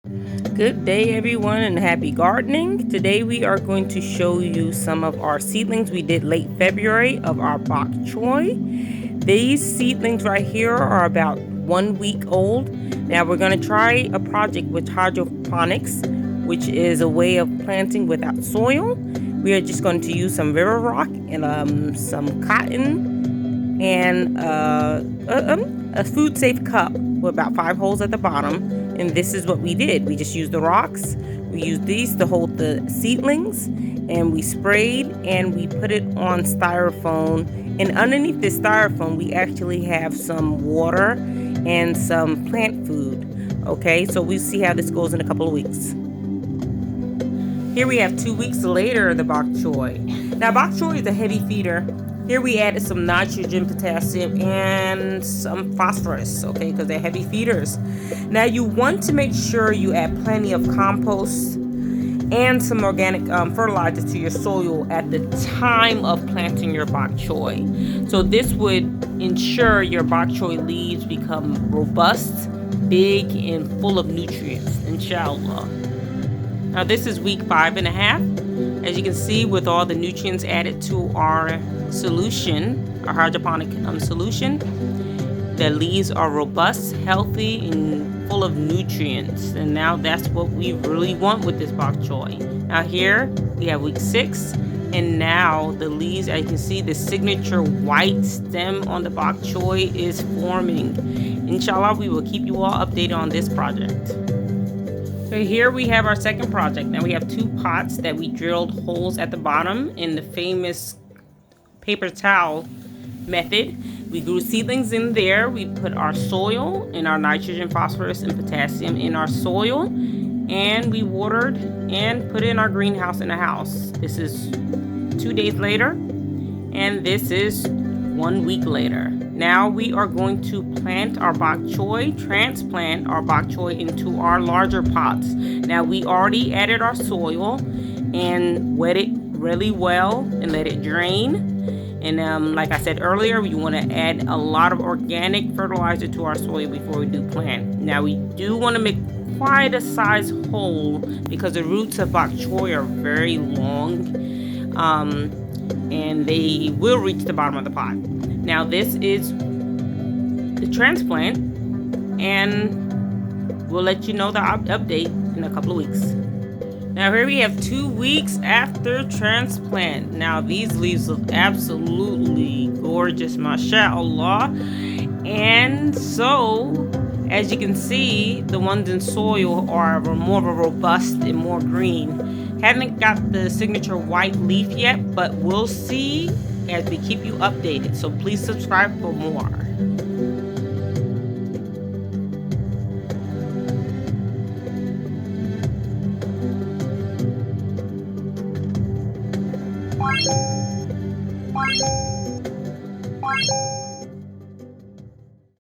Good day everyone and happy gardening. Today we are going to show you some of our seedlings we did late February of our Bok Choy. These seedlings right here are about 1 week old. Now we're going to try a project with hydroponics, which is a way of planting without soil. We are just going to use some river rock and some cotton and a food safe cup with about 5 holes at the bottom. And this is what we did. We just used the rocks. We used these to hold the seedlings, and we sprayed and we put it on styrofoam. And underneath this styrofoam, we actually have some water and some plant food. Okay, so we'll see how this goes in a couple of weeks. Here we have 2 weeks later the Bok Choy. Now Bok Choy is a heavy feeder. Here we added some nitrogen, potassium, and some phosphorus, okay, because they're heavy feeders. Now you want to make sure you add plenty of compost and some organic fertilizer to your soil at the time of planting your Bok Choy. So this would ensure your Bok Choy leaves become robust, big, and full of nutrients, InshaAllah. Now this is week 5.5. As you can see, with all the nutrients added to our solution, our hydroponic solution, the leaves are robust, healthy, and full of nutrients. And now that's what we really want with this Bok Choy. Now here we have week 6, and now the leaves, as you can see, the signature white stem on the Bok Choy is forming. Inshallah, we will keep you all updated on this project. So here we have our second project. Now we have 2 pots that we drilled holes at the bottom in the famous paper towel method. We grew seedlings in there. We put our soil and our nitrogen, phosphorus, and potassium in our soil, and we watered and put it in our greenhouse in the house. This is 2 days later, and this is 1 week later. Now we are going to plant our Bok Choy, transplant our Bok Choy into our larger pots. Now we already added our soil and wet it really well and let it drain. And like I said earlier, we want to add a lot of organic fertilizer to our soil before we do plant. Now we do want to make quite a size hole because the roots of Bok Choy are very long, and they will reach the bottom of the pot. Now this is the transplant, and we'll let you know the update in a couple of weeks. Now here we have 2 weeks after transplant. Now these leaves look absolutely gorgeous, mashallah. And so, as you can see, the ones in soil are more of a robust and more green. Haven't got the signature white leaf yet, but we'll see as we keep you updated. So please subscribe for more. Bye.